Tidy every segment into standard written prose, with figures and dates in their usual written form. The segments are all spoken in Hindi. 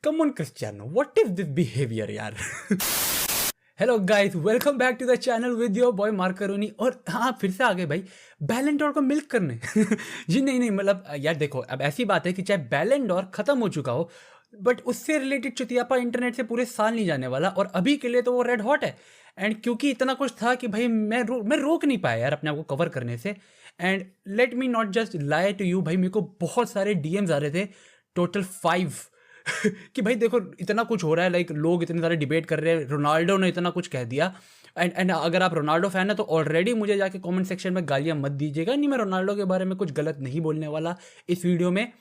Come on, Cristiano, what is this behavior यार? Hello guys, welcome back to the channel with your boy Markaroni. और हाँ, फिर से आ गए भाई बैलन डोर को मिल्क करने। जी नहीं, मतलब यार देखो, अब ऐसी बात है कि चाहे बैलन डोर खत्म हो चुका हो, बट उससे रिलेटेड चुतियापा इंटरनेट से पूरे साल नहीं जाने वाला, और अभी के लिए तो वो रेड हॉट है। एंड क्योंकि इतना कुछ था कि भाई मैं रोक नहीं पाया यार अपने आप को कवर करने से। And let me not just lie to you, भाई मेरे को बहुत सारे डीएम्स आ रहे थे, टोटल 5 कि भाई देखो इतना कुछ हो रहा है, लाइक लोग इतने सारे डिबेट कर रहे हैं, रोनाल्डो ने इतना कुछ कह दिया। एंड अगर आप रोनाल्डो फैन है तो ऑलरेडी मुझे जाके कमेंट सेक्शन में गालियां मत दीजिएगा। नहीं, मैं रोनाल्डो के बारे में कुछ गलत नहीं बोलने वाला इस वीडियो में,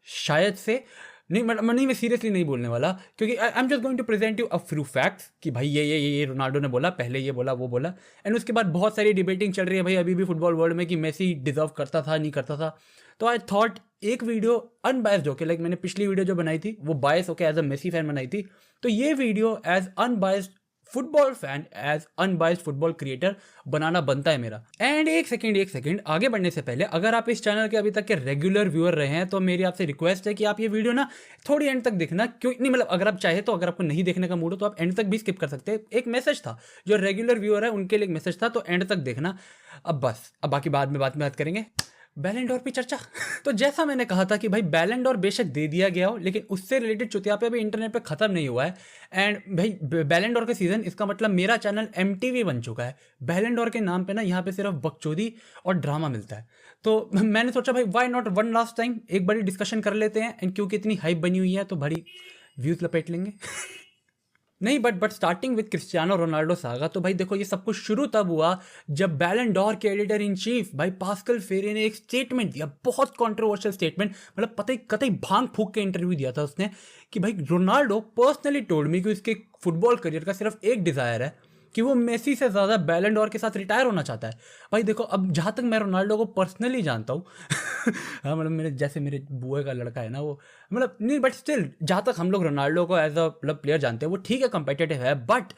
शायद से नहीं, मैं सीरियसली नहीं बोलने वाला, क्योंकि I am just going to present you a few facts कि भाई ये रोनाल्डो ने बोला, पहले ये बोला, वो बोला। एंड उसके बाद बहुत सारी डिबेटिंग चल रही है भाई अभी भी फुटबॉल वर्ल्ड में कि मेसी डिजर्व करता था नहीं करता था। तो आई थॉट एक वीडियो अनबायस्ड होके, लाइक मैंने पिछली वीडियो जो बनाई थी वो बायस होके एज अ मेसी फैन बनाई थी, तो ये video as unbiased football fan, as unbiased football creator बनाना बनता है मेरा। एंड एक सेकंड आगे बढ़ने से पहले, अगर आप इस चैनल के अभी तक के रेगुलर व्यूअर रहे हैं तो मेरी आपसे रिक्वेस्ट है कि आप ये वीडियो ना थोड़ी एंड तक देखना। क्यों नहीं, मतलब अगर आप चाहे तो, अगर आपको नहीं देखने का मूड हो तो आप एंड तक भी स्किप कर सकते हैं। एक मैसेज था, जो रेगुलर व्यूअर है उनके लिए एक मैसेज था, तो एंड तक देखना। अब बस, अब बाकी बाद में बात करेंगे बैलन डोर पे चर्चा। तो जैसा मैंने कहा था कि भाई बैलन डोर बेशक दे दिया गया हो, लेकिन उससे रिलेटेड चुतियापे भी इंटरनेट पे खत्म नहीं हुआ है। एंड भाई बैलन डोर का सीजन, इसका मतलब मेरा चैनल एमटीवी बन चुका है। बैलन डोर के नाम पे ना यहाँ पे सिर्फ बकचोदी और ड्रामा मिलता है। तो मैंने सोचा भाई why not one last time एक बड़ी डिस्कशन कर लेते हैं। एंड क्योंकि इतनी हाइप बनी हुई है तो बड़ी व्यूज लपेट लेंगे। नहीं, but starting with Cristiano Ronaldo saga, तो भाई देखो ये सब कुछ शुरू तब हुआ जब बैलन डोर के एडिटर इन चीफ भाई पास्कल फेरे ने एक स्टेटमेंट दिया, बहुत कंट्रोवर्शियल स्टेटमेंट, मतलब पता ही कतई भांग फूक के इंटरव्यू दिया था उसने कि भाई रोनाल्डो पर्सनली टोल्ड मी कि उसके फुटबॉल करियर का सिर्फ एक डिजायर है कि वो मेसी से ज़्यादा बैलन डोर के साथ रिटायर होना चाहता है। भाई देखो, अब जहाँ तक मैं रोनाल्डो को पर्सनली जानता हूँ, हाँ मतलब मेरे बुए का लड़का है ना वो, मतलब नहीं, बट स्टिल जहाँ तक हम लोग रोनाल्डो को एज अ मतलब प्लेयर जानते हैं, वो ठीक है कम्पिटिटिव है, बट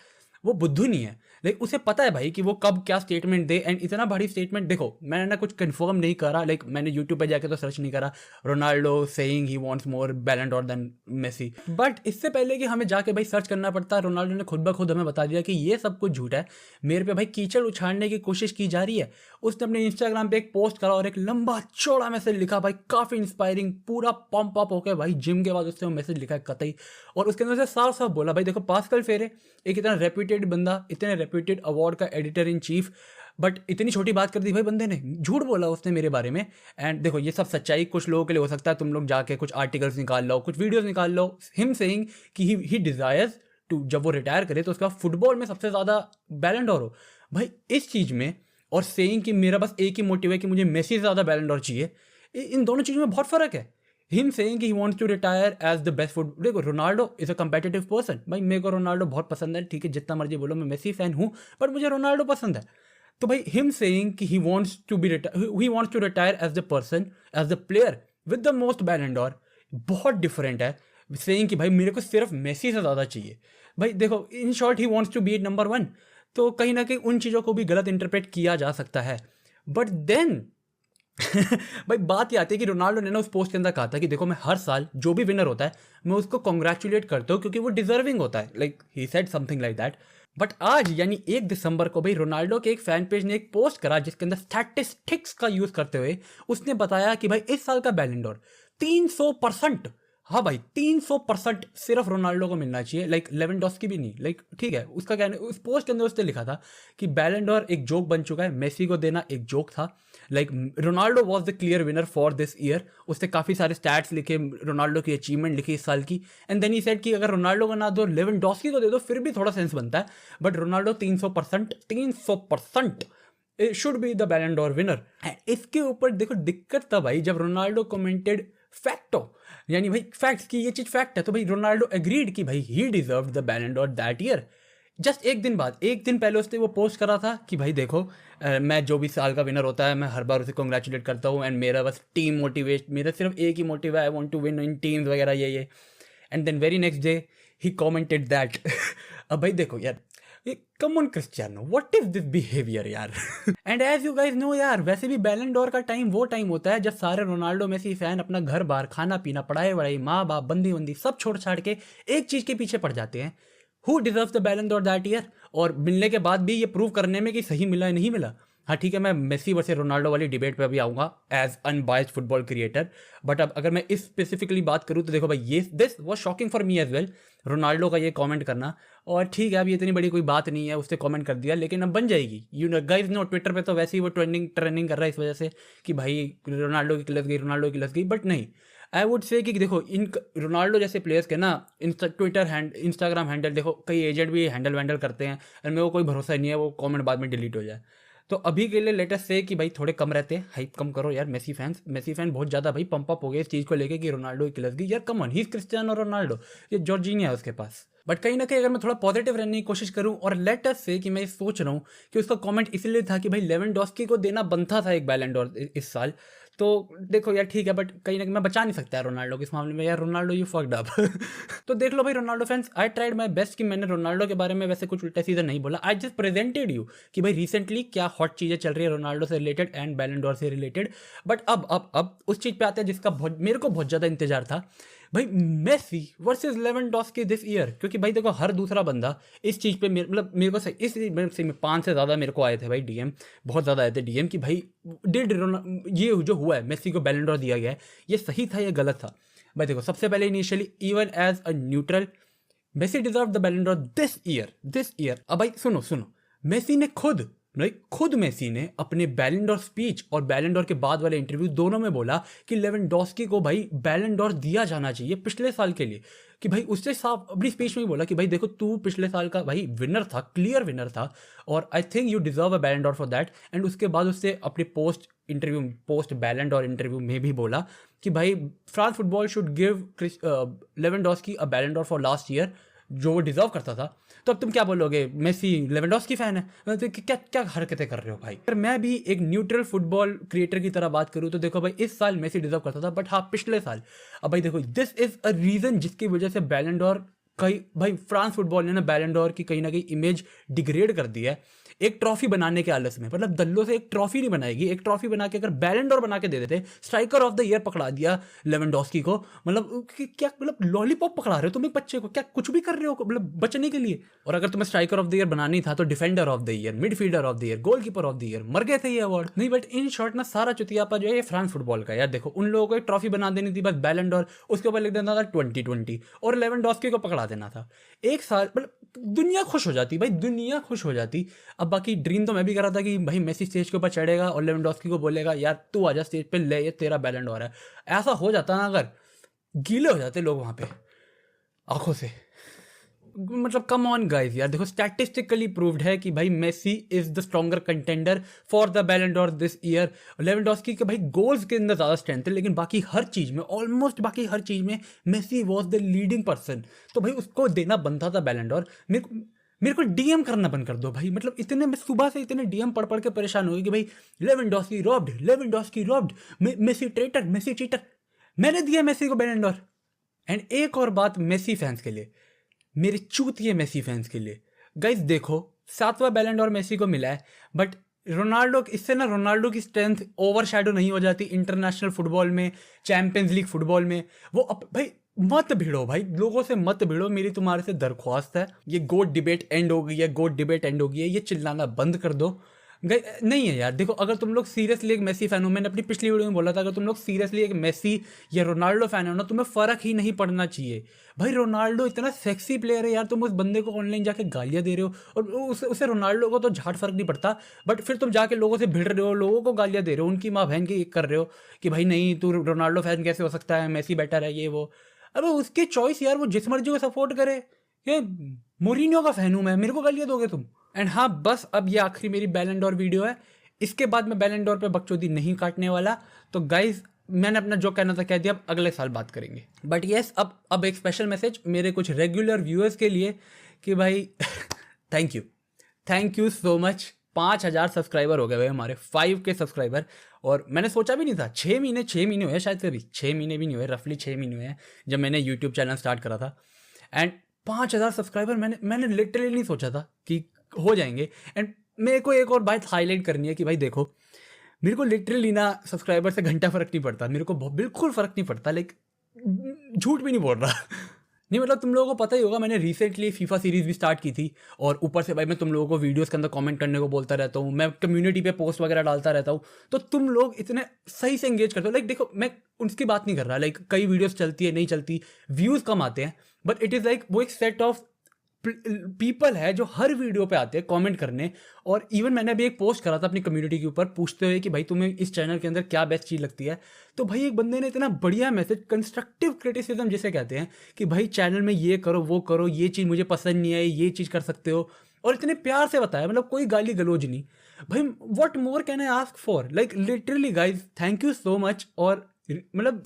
वो बुद्धू नहीं है। लाइक उसे पता है भाई कि वो कब क्या स्टेटमेंट दे। एंड इतना भारी स्टेटमेंट, देखो मैंने ना कुछ कंफर्म नहीं करा, लाइक मैंने यूट्यूब पे जाके तो सर्च नहीं करा Ronaldo saying he wants more Ballon d'Or then Messi, but इससे पहले कि हमें जाके भाई सर्च करना पड़ता, रोनाल्डो ने खुद ब खुद हमें बता दिया कि ये सब कुछ झूठ है, मेरे पे भाई कीचड़ उछालने की कोशिश की जा रही है। उसने अपने इंस्टाग्राम पे एक पोस्ट करा और एक लंबा चौड़ा मैसेज लिखा भाई, काफी इंस्पायरिंग, पूरा पंप अप होकर भाई जिम के बाद उसने वो मैसेज लिखा है कतई। और उसके अंदर से साफ साफ बोला भाई देखो, पास्कल फेरे एक इतना रेप्यूटेड बंदा, इतने रेप्यूटेड अवार्ड का एडिटर इन चीफ, बट इतनी छोटी बात कर दी भाई बंदे ने, झूठ बोला उसने मेरे बारे में। एंड देखो ये सब सच्चाई कुछ लोगों के लिए हो सकता है, तुम लोग जाके कुछ आर्टिकल्स निकाल लो, कुछ वीडियोस निकाल लो, हिम सेइंग कि ही डिजायर्स टू, जब वो रिटायर करे तो उसका फुटबॉल में सबसे ज्यादा बैलन डोर हो। भाई इस चीज में और सेइंग कि मेरा बस एक ही मोटिव है कि मुझे मेसी से ज्यादा बैलन डोर चाहिए, इन दोनों चीजों में बहुत फर्क है। Him saying he wants to retire as the best foot, देखो Ronaldo is a competitive person, भाई मेरे को रोनाल्डो बहुत पसंद है, ठीक है जितना मर्जी बोलो, मैं मेसी फैन हूँ, बट मुझे रोनाल्डो पसंद है। तो भाई हिम सेइंग कि he wants to retire as the person, as the player with the most Ballon d'Or, बहुत डिफरेंट है सेइंग कि भाई मेरे को सिर्फ मेसी से ज़्यादा चाहिए। भाई देखो in short he wants to be number 1। तो कहीं ना कहीं उन चीज़ों को भी गलत इंटरप्रेट किया जा सकता है, बट देन भाई बात ये आती है कि रोनाल्डो ने ना उस पोस्ट के अंदर कहा था कि देखो मैं हर साल जो भी विनर होता है मैं उसको कॉन्ग्रेचुलेट करता हूँ क्योंकि वो डिजर्विंग होता है, like he said something like that. But आज यानी 1 दिसंबर को भाई रोनाल्डो के एक फैन पेज ने एक पोस्ट करा जिसके अंदर स्टैटिस्टिक्स का यूज करते हुए उसने बताया कि भाई इस साल का बैलन डोर 300%, हाँ भाई 300% सिर्फ रोनाल्डो को मिलना चाहिए, लाइक लेवेंडोस्की भी नहीं। लाइक ठीक है, उसका कहने उस पोस्ट के अंदर उसने लिखा था कि बैलन डोर एक जोक बन चुका है, मेसी को देना एक जोक था, like Ronaldo was the clear winner for this year. उसने काफ़ी सारे स्टैट्स लिखे, रोनाल्डो की अचीवमेंट लिखी इस साल की, एंड देन ही सेड कि अगर रोनाल्डो को ना दो लेवेंडोस्की को दे दो फिर भी थोड़ा सेंस बनता है, but Ronaldo 300% should be the Ballon door winner. इसके ऊपर देखो दिक्कत तब आई जब रोनाल्डो कमेंटेड फैक्टो, यानी भाई फैक्ट्स की ये चीज फैक्ट है, तो भाई रोनाल्डो एग्रीड कि भाई he deserved the Ballon d'Or that year. Just एक दिन बाद, एक दिन पहले उसने वो पोस्ट करा था कि भाई देखो मैं जो भी साल का विनर होता है मैं हर बार उसे कॉन्ग्रेचुलेट करता हूँ, एंड मेरा बस टीम मोटिवेट, मेरा सिर्फ एक ही मोटिव है, I want to win in teams वगैरह ये। And then very next day he commented that. अब भाई देखो यार, come on Cristiano, what is this behaviour यार। And as you guys know यार, वैसे भी बैलन डोर का टाइम वो टाइम होता है जब सारे रोनाल्डो मेसी फैन अपना घर बार, खाना पीना, पढ़ाई वढ़ाई, माँ बाप, बंदी बंदी सब छोड़ छाड़ के एक चीज के पीछे पड़ जाते हैं, who deserve the Ballon d'Or that year. और मिलने के बाद भी ये प्रूव करने में कि सही मिला है नहीं मिला। हाँ ठीक है, मैं मेसी वर्सेस रोनाल्डो वाली डिबेट पे अभी आऊँगा as unbiased football creator, but अब अगर मैं इस स्पेसिफिकली बात करूँ तो देखो भाई, ये this was shocking for me as well, Ronaldo का ये कमेंट करना। और ठीक है, अब ये इतनी बड़ी कोई बात नहीं है, उसने कमेंट कर दिया, लेकिन अब बन जाएगी। You know guys no, Twitter पे तो वैसे ही वो ट्रेंडिंग कर रहा है इस वजह से कि भाई रोनाल्डो की क्लास गई, रोनाल्डो की क्लास गई। बट नहीं, आई वुड से कि देखो, इन रोनाल्डो जैसे प्लेयर्स के ना इंस्टाग्राम हैंडल देखो, कई एजेंट भी हैंडल वैंडल करते हैं, और मेरे को कोई भरोसा नहीं है वो कमेंट बाद में डिलीट हो जाए। तो अभी के लिए लेटेस्ट से कि भाई थोड़े कम रहते हैं, हाइप कम करो यार। मेसी फैन बहुत ज़्यादा भाई पंप अप हो गए इस चीज़ को लेके कि रोनाल्डो की क्लास गई यार। Come on, he is Cristiano Ronaldo, ये जॉर्जिनिया है उसके पास। बट कहीं ना कहीं अगर मैं थोड़ा पॉजिटिव रहने की कोशिश करूं, और लेटेस्ट से कि मैं सोच रहा हूं कि उसका कमेंट इसलिए था कि भाई लेवेंडोस्की को देना बनता था एक बैलन डोर इस साल। तो देखो यार ठीक है, बट कहीं ना कहीं मैं बचा नहीं सकता है रोनाल्डो के इस मामले में यार। Ronaldo you fucked up. तो देख लो भाई Ronaldo fans, I tried my best कि मैंने रोनाल्डो के बारे में वैसे कुछ उल्टा सीधा नहीं बोला। आई जस्ट प्रेजेंटेड यू कि भाई रिसेंटली क्या हॉट चीज़ें चल रही है रोनाल्डो से रिलेटेड एंड बैलन डोर से रिलेटेड। बट अब उस चीज़ पे आते हैं जिसका मेरे को बहुत ज़्यादा इंतजार था, भाई Messi versus Lewandowski this year. क्योंकि भाई देखो, हर दूसरा बंदा इस चीज़ पे मतलब मेरे को सही इस में 5 से ज़्यादा मेरे को आए थे भाई डीएम, बहुत ज़्यादा आए थे डीएम कि भाई ये जो हुआ है, मेसी को बैलन डोर दिया गया है, ये सही था या गलत था। भाई देखो, सबसे पहले initially even as a neutral, Messi deserve the Ballon d'Or this year. अब भाई सुनो, मेसी ने खुद मेसी ने अपने बैलन डोर स्पीच और बैलन डोर के बाद वाले इंटरव्यू दोनों में बोला कि लेवेंडोस्की को भाई बैलन डोर दिया जाना चाहिए पिछले साल के लिए। कि भाई उससे साफ अपनी स्पीच में ही बोला कि भाई देखो, तू पिछले साल का भाई विनर था, क्लियर विनर था, और I think you deserve a बैलन डोर फॉर दैट। एंड उसके बाद उससे अपने पोस्ट बैलन डोर इंटरव्यू में भी बोला कि भाई France football should give Lewandowski अ बैलन डोर फॉर लास्ट ईयर, जो वो डिजर्व करता था। तो अब तुम क्या बोलोगे, मेसी लेवेंडोस्की फैन है तो क्या क्या हरकतें कर रहे हो भाई। अगर मैं भी एक न्यूट्रल फुटबॉल क्रिएटर की तरह बात करूं तो देखो भाई, इस साल मेसी डिजर्व करता था, बट हाँ पिछले साल। अब भाई देखो, दिस इज अ रीजन जिसकी वजह से बैलन डोर कहीं भाई फ्रांस फुटबॉल ने ना बैलन डोर की कहीं ना कहीं इमेज डिग्रेड कर दी है एक ट्रॉफी बनाने के आलस में। मतलब दल्लो से एक ट्रॉफी नहीं बनाएगी, एक ट्रॉफी बना के अगर बैलन डोर बना के दे देते, स्ट्राइकर ऑफ द ईयर पकड़ा दिया लेवेंडोस्की को, मतलब क्या मतलब लॉलीपॉप पकड़ा रहे हो तुम एक बच्चे को, क्या कुछ भी कर रहे हो मतलब बचने के लिए। और अगर तुम्हें स्ट्राइकर ऑफ द ईयर बनाना ही था तो defender of the year, midfielder of the year, goalkeeper of the year, मर गए थे ये अवार्ड नहीं। बट इन शॉर्ट ना सारा चुतियापा जो है ये फ्रांस फुटबॉल का यार। देखो, उन लोगों को एक ट्रॉफी बना देनी थी बस बैलन डोर, उसके ऊपर लिख देना था 2020 और लेवेंडोस्की को पकड़ा देना था एक साल, मतलब दुनिया खुश हो जाती भाई, दुनिया खुश हो जाती। अब बाकी ड्रीम तो मैं भी कर रहा था कि भाई मेसी स्टेज के ऊपर चढ़ेगा और लेवेंडोस्की को बोलेगा यार तू आजा स्टेज पे, ले ये तेरा बैलन डोर है। ऐसा हो जाता ना, अगर गीले हो जाते लोग वहां पे आंखों से। मतलब कम ऑन गाइस यार, देखो स्टैटिस्टिकली प्रूव्ड है कि भाई Messi is the stronger contender for the Ballon d'Or this year. Lewandowski के भाई गोल्स के अंदर ज़्यादा स्ट्रेंथ है, लेकिन बाकी हर चीज़ में, ऑलमोस्ट बाकी हर चीज़ में Messi was the leading person. तो भाई उसको देना बनता था बैलन डोर। मेरे को डीएम करना बंद कर दो भाई। मतलब इतने मैं सुबह से इतने डीएम पढ़ पढ़ के परेशान हो गई कि भाई Lewandowski robbed, Messi traitor, Messi cheater. मैंने दिया मेसी को बैलन डोर। एंड एक और बात मेसी फैंस के लिए, मेरे चूतिए मेसी फैंस के लिए, गाइस देखो 7वां बैलन डोर मेसी को मिला है, बट रोनाल्डो इससे ना रोनाल्डो की स्ट्रेंथ ओवर शैडो नहीं हो जाती इंटरनेशनल फुटबॉल में, चैंपियंस लीग फुटबॉल में। वो भाई मत भिड़ो भाई, लोगों से मत भिड़ो, मेरी तुम्हारे से दरख्वास्त है। ये गोट डिबेट एंड हो गई है, ये चिल्लाना बंद कर दो। नहीं है यार, देखो अगर तुम लोग सीरियसली एक मेसी फैन हो, मैंने अपनी पिछली वीडियो में बोला था, अगर तुम लोग सीरियसली एक मेसी या रोनाल्डो फैन हो ना, तुम्हें फर्क ही नहीं पड़ना चाहिए। भाई रोनाल्डो इतना सेक्सी प्लेयर है यार, तुम उस बंदे को ऑनलाइन जाके गालियां दे रहे हो, और उसे रोनाल्डो को तो झाट फर्क नहीं पड़ता, बट फिर तुम जाके लोगों से भिड़ रहे हो, लोगों को गालियां दे रहे हो, उनकी माँ बहन की कर रहे हो कि भाई नहीं तू रोनाल्डो फैन कैसे हो सकता है, मेसी बेटर है ये वो। अब उसकी चॉइस यार, वो जिस मर्जी को सपोर्ट करे। ये मोरिनियो का फैन हूं मैं, मेरे को गालियां दोगे तुम। एंड हाँ बस, अब ये आखिरी मेरी बैलन डोर वीडियो है, इसके बाद मैं बैलन डोर पे बकचोदी नहीं काटने वाला। तो गाइज मैंने अपना जो कहना था कह दिया, अब अगले साल बात करेंगे। बट येस, अब एक स्पेशल मैसेज मेरे कुछ रेगुलर व्यूअर्स के लिए कि भाई thank you so much. 5000 subscriber हो गए भाई हमारे, 5K सब्सक्राइबर। और मैंने सोचा भी नहीं था, 6 महीने हुए शायद से भी, 6 महीने भी नहीं हुए, रफली 6 महीने हुए हैं जब मैंने यूट्यूब चैनल स्टार्ट करा था। एंड 5,000 सब्सक्राइबर मैंने लिटरली नहीं सोचा था कि हो जाएंगे। एंड मेरे को एक और बात हाईलाइट करनी है कि भाई देखो, मेरे को लिटरली ना सब्सक्राइबर से घंटा फर्क नहीं पड़ता, मेरे को बिल्कुल फर्क नहीं पड़ता। लाइक झूठ भी नहीं बोल रहा। नहीं मतलब तुम लोगों को पता ही होगा, मैंने रिसेंटली फीफा सीरीज भी स्टार्ट की थी, और ऊपर से भाई मैं तुम लोगों को वीडियोस के अंदर कमेंट करने को बोलता रहता हूँ, मैं कम्युनिटी पे पोस्ट वगैरह डालता रहता हूँ, तो तुम लोग इतने सही से एंगेज करते हो। लाइक देखो, मैं उसकी बात नहीं कर रहा, लाइक कई वीडियोस चलती है नहीं चलती, व्यूज़ कम आते हैं, बट इट इज़ लाइक वो एक सेट ऑफ पीपल है जो हर वीडियो पे आते हैं कमेंट करने। और इवन मैंने अभी एक पोस्ट करा था अपनी कम्युनिटी के ऊपर पूछते हुए कि भाई तुम्हें इस चैनल के अंदर क्या बेस्ट चीज़ लगती है, तो भाई एक बंदे ने इतना बढ़िया मैसेज, कंस्ट्रक्टिव क्रिटिसिज्म जिसे कहते हैं, कि भाई चैनल में ये करो वो करो, ये चीज़ मुझे पसंद नहीं आई, ये चीज़ कर सकते हो, और इतने प्यार से बताया, मतलब कोई गाली गलौज नहीं। भाई what more can I ask for, like literally guys thank you so much. और मतलब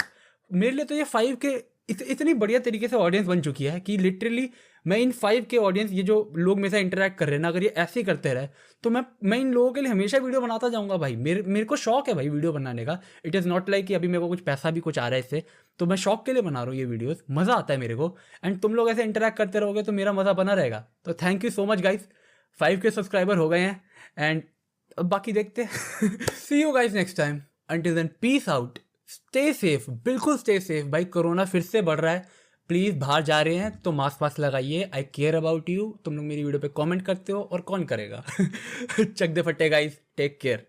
मेरे लिए तो ये 5K इतनी बढ़िया तरीके से ऑडियंस बन चुकी है कि लिटरली मैं इन 5K ऑडियंस, ये जो लोग मेरे से इंटरेक्ट कर रहे हैं ना, अगर ये ऐसे ही करते रहे तो मैं इन लोगों के लिए हमेशा वीडियो बनाता जाऊंगा भाई। मेरे को शौक है भाई वीडियो बनाने का। इट इज़ नॉट लाइक कि अभी मेरे को कुछ पैसा भी कुछ आ रहा है इससे, तो मैं शौक के लिए बना रहा हूँ ये वीडियोस, मज़ा आता है मेरे को। एंड तुम लोग ऐसे इंटरेक्ट करते रहोगे तो मेरा मज़ा बना रहेगा। तो thank you so much guys, 5K subscriber हो गए हैं, एंड अब बाकी देखते हैं। See you guys next time, until then peace out, stay safe, बिल्कुल स्टे सेफ भाई। कोरोना फिर से बढ़ रहा है, प्लीज़ बाहर जा रहे हैं तो मास्क वास्क लगाइए। आई केयर अबाउट यू। तुम लोग मेरी वीडियो पे कमेंट करते हो और कौन करेगा। चक दे फट्टे गाइस, टेक केयर।